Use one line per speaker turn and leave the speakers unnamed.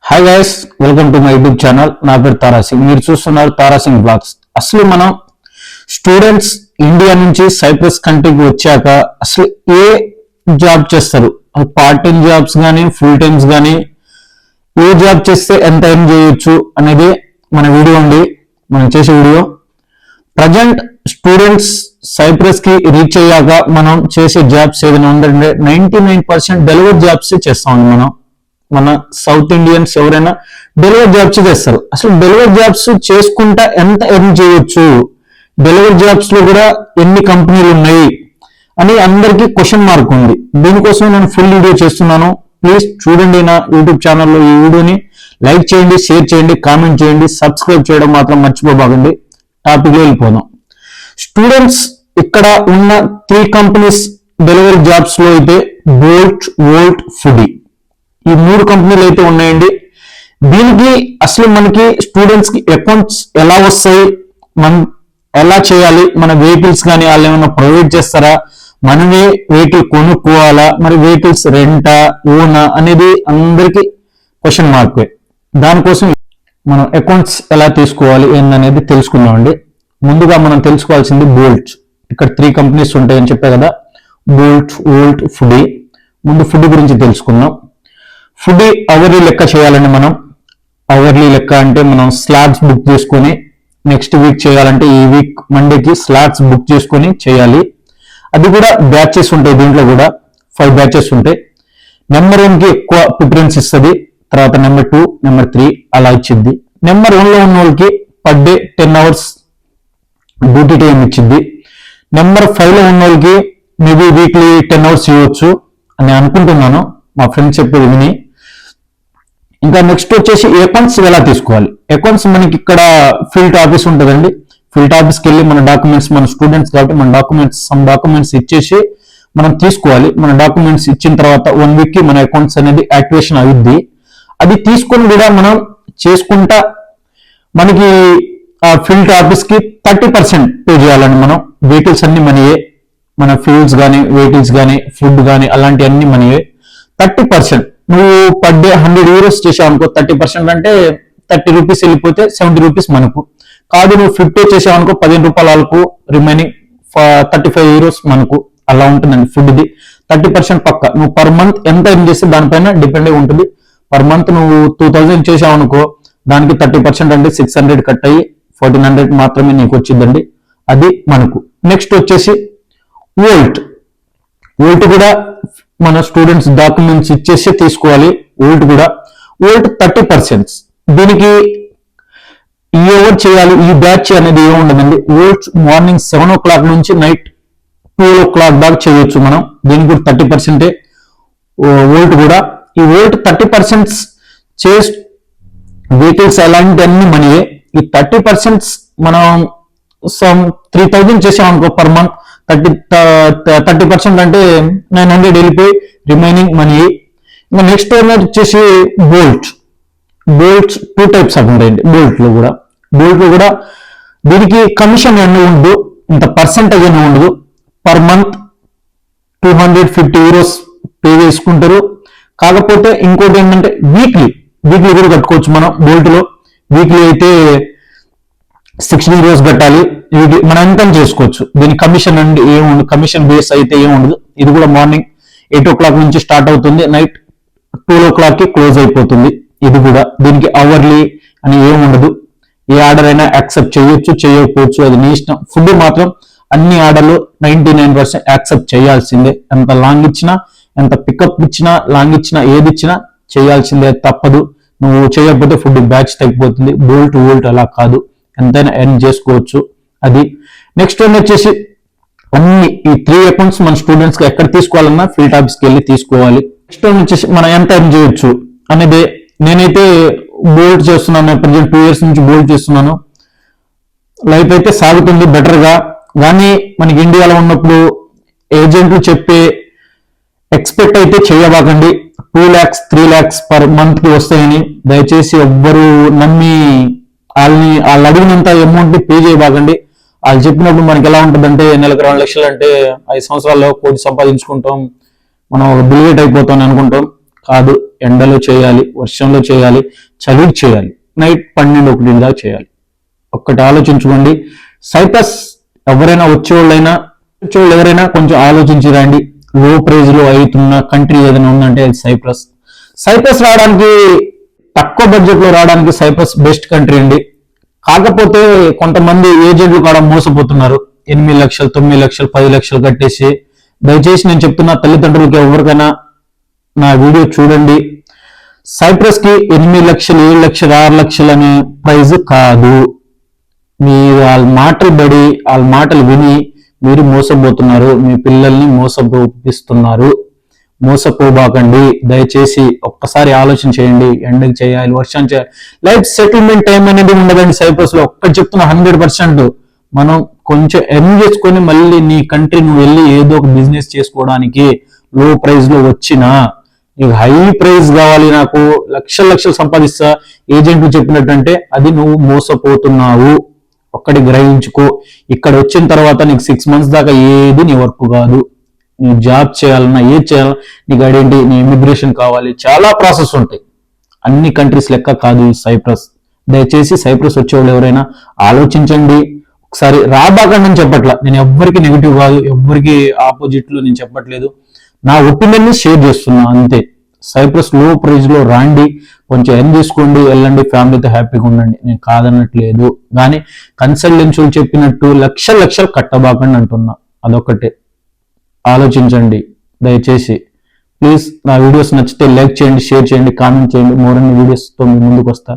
Hi guys, welcome to my YouTube channel. నా పేరు తారాసింగ్. మీరు చూస్తున్నారు తారాసింగ్ బ్లాగ్స్. అసలు మనం స్టూడెంట్స్ ఇండియా నుంచి సైప్రస్ కంట్రీకి వచ్చాక అసలు ఏ జాబ్ చేస్తారు, పార్ట్ టైం జాబ్స్ కానీ ఫుల్ టైమ్స్ కానీ ఏ జాబ్ చేస్తే ఎంత ఎర్న్ చేయొచ్చు అనేది మన వీడియో ఉంది. మనం చేసే వీడియో ప్రజెంట్ స్టూడెంట్స్ సైప్రస్ కి రీచ్ అయ్యాక మనం చేసే జాబ్స్ ఏదైనా ఉందంటే 99% డెలివరీ జాబ్స్ చేస్తాం. మన సౌత్ ఇండియన్స్ ఎవరైనా డెలివరీ జాబ్స్ చేస్తారు. అసలు డెలివరీ జాబ్స్ చేసుకుంటా ఎంత ఎర్న్ చేయొచ్చు, డెలివరీ జాబ్స్ లో కూడా ఎన్ని కంపెనీలు ఉన్నాయి అని అందరికీ క్వశ్చన్ మార్క్ ఉంది. దీనికోసం నేను ఫుల్ వీడియో చేస్తున్నాను. ప్లీజ్ చూడండి నా యూట్యూబ్ ఛానల్లో ఈ వీడియోని లైక్ చేయండి, షేర్ చేయండి, కామెంట్ చేయండి, సబ్స్క్రైబ్ చేయడం మాత్రం మర్చిపోబాకండి. టాపిక్ వెళ్ళిపోదాం. స్టూడెంట్స్ ఇక్కడ ఉన్న 3 కంపెనీస్ డెలివరీ జాబ్స్ లో అయితే బోల్ట్, వోల్ట్, ఫుడీ ఈ 3 కంపెనీలు అయితే ఉన్నాయండి. దీనికి అసలు మనకి స్టూడెంట్స్ కి అకౌంట్స్ ఎలా వస్తాయి, మనం ఎలా చేయాలి, మన వెహికల్స్ కానీ వాళ్ళు ఏమైనా ప్రొవైడ్ చేస్తారా, మనమే వెహికల్ కొనుక్కోవాలా, మరి వెహికల్స్ రెంటా ఓనా అనేది అందరికీ క్వశ్చన్ మార్క్. దానికోసం మనం అకౌంట్స్ ఎలా తీసుకోవాలి ఏందనేది తెలుసుకుందామండి. ముందుగా మనం తెలుసుకోవాల్సింది బోల్ట్. ఇక్కడ 3 కంపెనీస్ ఉంటాయని చెప్పే కదా, బోల్ట్, వోల్ట్, ఫుడీ. ముందు ఫుడీ గురించి తెలుసుకుందాం. ఫుడీ అవర్లీ లెక్క చేయాలండి. మనం అవర్లీ లెక్క అంటే మనం స్లాట్స్ బుక్ చేసుకొని నెక్స్ట్ వీక్ చేయాలంటే ఈ వీక్ మండేకి స్లాట్స్ బుక్ చేసుకొని చేయాలి. అది కూడా బ్యాచెస్ ఉంటాయి, దీంట్లో కూడా 5 బ్యాచెస్ ఉంటాయి. నెంబర్ 1 కి ఎక్కువ ప్రిఫరెన్స్ ఇస్తుంది, తర్వాత నెంబర్ 2, నెంబర్ 3 అలా ఇచ్చింది. నెంబర్ 1 లో ఉన్న వాళ్ళకి per day 10 hours duty time ఇచ్చింది. నెంబర్ 5 లో ఉన్న వాళ్ళకి మేబీ వీక్లీ 10 hours ఇవ్వచ్చు అని అనుకుంటున్నాను, మా ఫ్రెండ్స్ చెప్పేది విని. ఇంకా నెక్స్ట్ వచ్చేసి అకౌంట్స్ ఎలా తీసుకోవాలి. అకౌంట్స్ మనకి ఇక్కడ ఫీల్డ్ ఆఫీస్ ఉంటుందండి. ఫీల్డ్ ఆఫీస్కి వెళ్ళి మన డాక్యుమెంట్స్, మన స్టూడెంట్స్ కాబట్టి మన డాక్యుమెంట్స్ ఇచ్చేసి మనం తీసుకోవాలి. మన డాక్యుమెంట్స్ ఇచ్చిన తర్వాత 1 week కి మన అకౌంట్స్ అనేది యాక్టివేషన్ అవుద్ది. అది తీసుకొని కూడా మనం చేసుకుంటా మనకి ఆ ఫీల్డ్ ఆఫీస్ కి 30% పే చేయాలండి. మనం వెహికల్స్ అన్ని మనయే, మన ఫ్యూల్స్ కానీ వెహికల్స్ కానీ ఫుడ్ కానీ అలాంటివన్నీ మనయే. 30% నువ్వు పర్ డే 100 euros చేసావు అనుకో, 30% అంటే 30 రూపీస్ వెళ్ళిపోతే 70 రూపీస్ మనకు. కాదు నువ్వు 50 చేసావు అనుకో, 15 రూపాయల వాళ్ళకు, రిమైనింగ్ 35 euros మనకు. అలా ఉంటుందండి ఫుడ్ది. 30% పక్క. నువ్వు పర్ మంత్ ఎంత ఎర్న్ చేస్తే దానిపైన డిపెండ్ అయి ఉంటుంది. పర్ మంత్ నువ్వు 2000 చేసావు అనుకో, దానికి 30% అంటే 600 కట్ అయ్యి 1400 మాత్రమే నీకు వచ్చిందండి. అది మనకు. నెక్స్ట్ వచ్చేసి వోల్ట్. వోల్ట్ కూడా మన స్టూడెంట్స్ డాక్యుమెంట్స్ ఇచ్చేసి తీసుకోవాలి. వోల్ట్ కూడా వోల్ట్ 30%. దీనికి ఎవరు చేయాలి, ఈ బ్యాచ్ అనేది ఏముండదండి. వోల్ట్ మార్నింగ్ 7 o'clock నుంచి నైట్ 12 o'clock దాకా చేయొచ్చు మనం. దీనికి కూడా 30% వోల్ట్ కూడా. ఈ వోల్ట్ 30% చేసి వెహికల్స్ అలాంటి అన్ని మనయే. ఈ 30% మనం 3000 చేసాం అనుకో పర్ మంత్, 30% అంటే 900 వెళ్ళిపోయి రిమైనింగ్ మనీ. ఇంకా నెక్స్ట్ వచ్చేసి బోల్ట్. 2 types ఉంటాయండి బోల్ట్ లో కూడా. దీనికి కమిషన్ అన్నీ ఉండదు, ఇంత పర్సెంటేజ్ అని ఉండదు. పర్ మంత్ 250 euros పే చేసుకుంటారు. కాకపోతే ఇంకోటి ఏంటంటే వీక్లీ కూడా కట్టుకోవచ్చు మనం. బోల్ట్ లో వీక్లీ అయితే 60 euros కట్టాలి. మనం ఇన్కమ్ చేసుకోవచ్చు. దీని కమిషన్ అండి ఏముండదు, కమిషన్ బేస్ అయితే ఏముండదు. ఇది కూడా మార్నింగ్ 8 o'clock నుంచి స్టార్ట్ అవుతుంది, నైట్ 12 o'clock కి క్లోజ్ అయిపోతుంది. ఇది కూడా దీనికి అవర్లీ అని ఏముండదు. ఏ ఆర్డర్ అయినా యాక్సెప్ట్ చేయొచ్చు, చేయకపోవచ్చు, అది నీ ఇష్టం. ఫుడ్ మాత్రం అన్ని ఆర్డర్లు 99% యాక్సెప్ట్ చేయాల్సిందే. ఎంత లాంగ్ ఇచ్చినా, ఎంత పికప్ ఇచ్చినా, లాంగ్ ఇచ్చినా, ఏది ఇచ్చినా చేయాల్సిందే, తప్పదు. నువ్వు చేయకపోతే ఫుడ్ బ్యాచ్ తగ్గిపోతుంది. వోల్ట్ అలా కాదు, ఎంతైనా ఎర్న్ చేసుకోవచ్చు. అది నెక్స్ట్ వన్ వచ్చేసి అన్ని ఈ 3 అకౌంట్స్ మన స్టూడెంట్స్ కి ఎక్కడ తీసుకోవాలన్నా ఫీల్డ్ ఆఫీస్కి వెళ్ళి తీసుకోవాలి. నెక్స్ట్ వన్ వచ్చేసి మనం ఎంత ఎర్న్ చేయొచ్చు అనేది. నేనైతే బోల్ట్ చేస్తున్నాను, ప్రజెంట్ 2 years నుంచి బోల్ట్ చేస్తున్నాను. లైఫ్ అయితే సాగుతుంది బెటర్ గా. కానీ మనకి ఇండియాలో ఉన్నప్పుడు ఏజెంట్లు చెప్పే ఎక్స్పెక్ట్ అయితే చేయబాకండి. 2 lakhs 3 lakhs పర్ మంత్ కి వస్తాయని దయచేసి ఎవ్వరు నమ్మి వాళ్ళు అడిగినంత అమౌంట్ పే చేయబాకండి. వాళ్ళు చెప్పినప్పుడు మనకి ఎలా ఉంటుందంటే నెలకు 2 లక్షలు అంటే 5 సంవత్సరాల్లో 1 కోటి సంపాదించుకుంటాం, మనం ఒక బిలిగేట్ అయిపోతాం అనుకుంటాం. కాదు, ఎండలో చేయాలి, వర్షంలో చేయాలి, చలికి చేయాలి, నైట్ 12-1 దాకా చేయాలి. ఒక్కటి ఆలోచించుకోండి. సైప్రస్ ఎవరైనా వచ్చేవాళ్ళు ఎవరైనా కొంచెం ఆలోచించి రండి. లో ప్రైజ్ లో అవుతున్న కంట్రీ ఏదైనా ఉందంటే అది సైప్రస్. సైప్రస్ రావడానికి, తక్కువ బడ్జెట్ లో రావడానికి సైప్రస్ బెస్ట్ కంట్రీ అండి. కాకపోతే కొంతమంది ఏజెంట్లు కూడా మోసపోతున్నారు. 8 లక్షలు, 9 లక్షలు, 10 లక్షలు కట్టేసి. దయచేసి నేను చెప్తున్నా, తల్లిదండ్రులకి ఎవరికైనా నా వీడియో చూడండి. సైప్రస్ కి 8 లక్షలు, 7 లక్షలు, 6 లక్షలు అనే ప్రైజ్ కాదు. మీరు వాళ్ళ మాటలు పడి, వాళ్ళ మాటలు విని మీరు మోసపోతున్నారు. మీ పిల్లల్ని మోసపోపిస్తున్నారు. మోసపోబాకండి. దయచేసి ఒక్కసారి ఆలోచన చేయండి. ఎండకి చేయాలి, వర్షం చేయాలి. లైఫ్ సెటిల్మెంట్ టైం అనేది ఉండదండి సైప్రస్ లో. ఒక్కటి చెప్తున్నా, 100% మనం కొంచెం ఎర్న్ చేసుకొని మళ్ళీ నీ కంట్రీ నువ్వు వెళ్ళి ఏదో ఒక బిజినెస్ చేసుకోవడానికి లో ప్రైజ్ లో వచ్చినా, నీకు హై ప్రైజ్ కావాలి, నాకు లక్షలు సంపాదిస్తా ఏజెంట్లు చెప్పినట్టంటే అది నువ్వు మోసపోతున్నావు. ఒక్కటి గ్రహించుకో. ఇక్కడ వచ్చిన తర్వాత నీకు 6 months దాకా ఏది నీ వర్క్ కాదు. నీ జాబ్ చేయాలన్నా, ఏది చేయాలన్నా నీకు ఐడెంటిటీ, నీ ఇమిగ్రేషన్ కావాలి, చాలా ప్రాసెస్ ఉంటాయి. అన్ని కంట్రీస్ లెక్క కాదు ఈ సైప్రస్. దయచేసి సైప్రస్ వచ్చేవాళ్ళు ఎవరైనా ఆలోచించండి. ఒకసారి రాబాకండి అని చెప్పట్లా. నేను ఎవ్వరికి నెగిటివ్ కాదు, ఎవ్వరికి ఆపోజిట్ లో నేను చెప్పట్లేదు. నా ఒపీనియన్ ని షేర్ చేస్తున్నా అంతే. సైప్రస్ లో ప్రైజ్ లో రాండి, కొంచెం ఎర్న్ చేసుకోండి, వెళ్ళండి, ఫ్యామిలీతో హ్యాపీగా ఉండండి. నేను కాదనట్లేదు, కానీ కన్సల్టెన్సీలు చెప్పినట్టు లక్షలు కట్టబాకండి అంటున్నా. అదొకటే ఆలోచించండి దయచేసి. ప్లీజ్ నా వీడియోస్ నచ్చితే లైక్ చేయండి, షేర్ చేయండి, కామెంట్ చేయండి. మోరన్ని వీడియోస్తో మీ ముందుకు వస్తా.